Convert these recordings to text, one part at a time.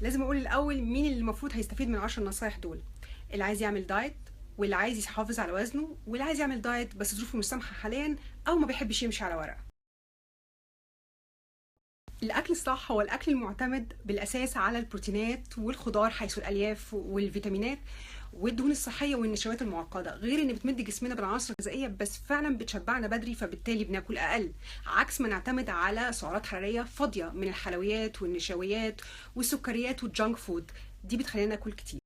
لازم اقول الاول مين اللي المفروض هيستفيد من 10 نصايح دول. اللي عايز يعمل دايت، واللي عايز يحافظ على وزنه، واللي عايز يعمل دايت بس ظروفه مش سامحه حاليا، او ما بيحبش يمشي على ورقه. الاكل الصح هو الاكل المعتمد بالاساس على البروتينات والخضار حيث الالياف والفيتامينات والدهون الصحيه والنشويات المعقده، غير ان بتمد جسمنا بالعناصر الغذائيه بس فعلا بتشبعنا بدري، فبالتالي بناكل اقل، عكس ما نعتمد على سعرات حراريه فاضيه من الحلويات والنشويات والسكريات والجانك فود. دي بتخلينا ناكل كتير.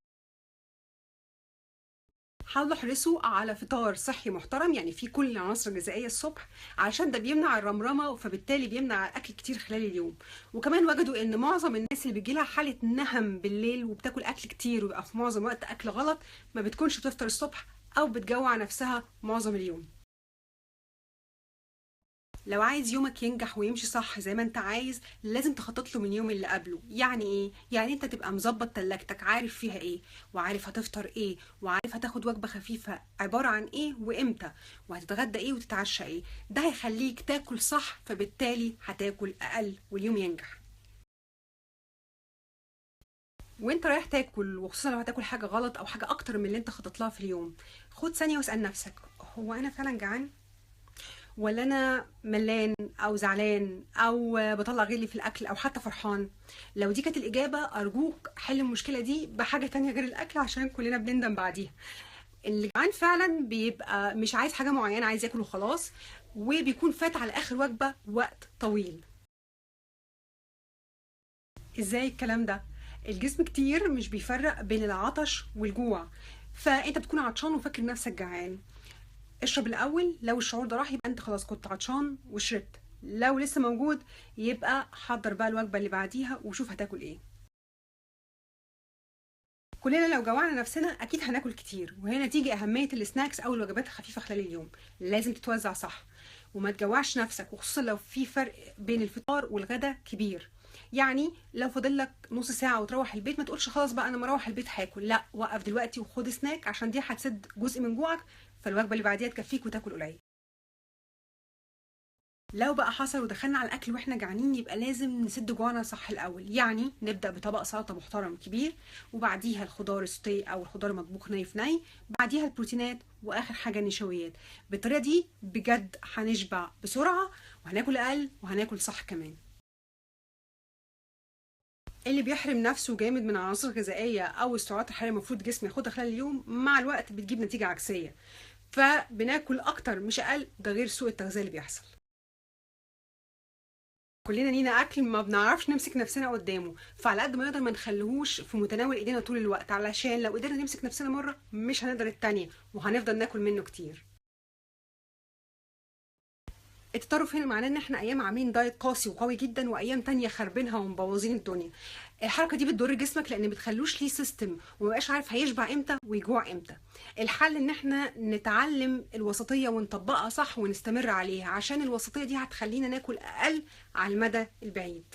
حاولوا احرصوا على فطار صحي محترم، يعني فيه كل العناصر الغذائيه الصبح، علشان ده بيمنع الرمرمه، فبالتالي بيمنع اكل كتير خلال اليوم. وكمان وجدوا ان معظم الناس اللي بيجي لها حاله نهم بالليل وبتاكل اكل كتير ويبقى في معظم وقت اكل غلط، ما بتكونش بتفطر الصبح او بتجوع نفسها معظم اليوم. لو عايز يومك ينجح ويمشي صح زي ما انت عايز، لازم تخطط له من يوم اللي قبله. يعني ايه؟ يعني انت تبقى مظبط تلاجتك، عارف فيها ايه، وعارف هتفطر ايه، وعارف هتاخد وجبة خفيفة عبارة عن ايه وامتى، وهتتغدى ايه وتتعشى ايه. ده هيخليك تاكل صح، فبالتالي هتاكل اقل واليوم ينجح. وانت رايح تاكل، وخصوصا لو هتاكل حاجة غلط او حاجة اكتر من اللي انت خطط لها في اليوم، خد ثانية واسأل نفسك: هو انا فعلا جعان، ولا انا ملان او زعلان او بطلع غلي في الاكل او حتى فرحان؟ لو دي كانت الاجابه، ارجوك حل المشكله دي بحاجه تانية غير الاكل، عشان كلنا بنندم بعديها. اللي جعان فعلا بيبقى مش عايز حاجه معينه، عايز ياكل وخلاص، وبيكون فات على اخر وجبه وقت طويل. ازاي الكلام ده؟ الجسم كتير مش بيفرق بين العطش والجوع، فانت بتكون عطشان وفاكر نفسك جعان. اشرب الاول، لو الشعور ده راح يبقى انت خلاص كنت عطشان وشربت، لو لسه موجود يبقى حضر بقى الوجبه اللي بعديها وشوف هتاكل ايه. كلنا لو جوعنا نفسنا اكيد هناكل كتير، وهنا تيجي اهميه السناكس او الوجبات الخفيفه خلال اليوم. لازم تتوزع صح وما تجوعش نفسك، وخصوصا لو في فرق بين الفطار والغدا كبير. يعني لو فاضل لك نص ساعه وتروح البيت، ما تقولش خلاص بقى انا مروح البيت هاكل، لا، وقف دلوقتي وخد سناك، عشان دي هتسد جزء من جوعك، فالوجبه اللي بعديها تكفيك وتاكل قليل. لو بقى حصل ودخلنا على الاكل واحنا جعانين، يبقى لازم نسد جوعنا صح الاول. يعني نبدا بطبق سلطه محترم كبير، وبعديها الخضار السوتيه او الخضار المطبوخ ني في ني، بعديها البروتينات، واخر حاجه النشويات. بالطريقه دي بجد هنشبع بسرعه، وهناكل اقل، وهناكل صح كمان. اللي بيحرم نفسه جامد من العناصر الغذائيه او السعرات الحراريه المفروض جسمه ياخدها خلال اليوم، مع الوقت بتجيب نتيجه عكسيه، فبناكل اكتر مش اقل. ده غير سوء التغذيه اللي بيحصل. كلنا لينا اكل ما بنعرفش نمسك نفسنا قدامه، فعلى قد ما نقدر ما نخليهوش في متناول ايدينا طول الوقت، علشان لو قدرنا نمسك نفسنا مره مش هنقدر التانية، وهنفضل ناكل منه كتير. التطرف هنا معناه ان احنا ايام عاملين دايت قاسي وقوي جدا، وايام تانية خاربينها ومبوظين الدنيا. الحركه دي بتضر جسمك، لان بتخلوش ليه سيستم، ومبقاش عارف هيشبع امتى ويجوع امتى. الحل ان احنا نتعلم الوسطيه ونطبقها صح ونستمر عليها، عشان الوسطيه دي هتخلينا ناكل اقل على المدى البعيد.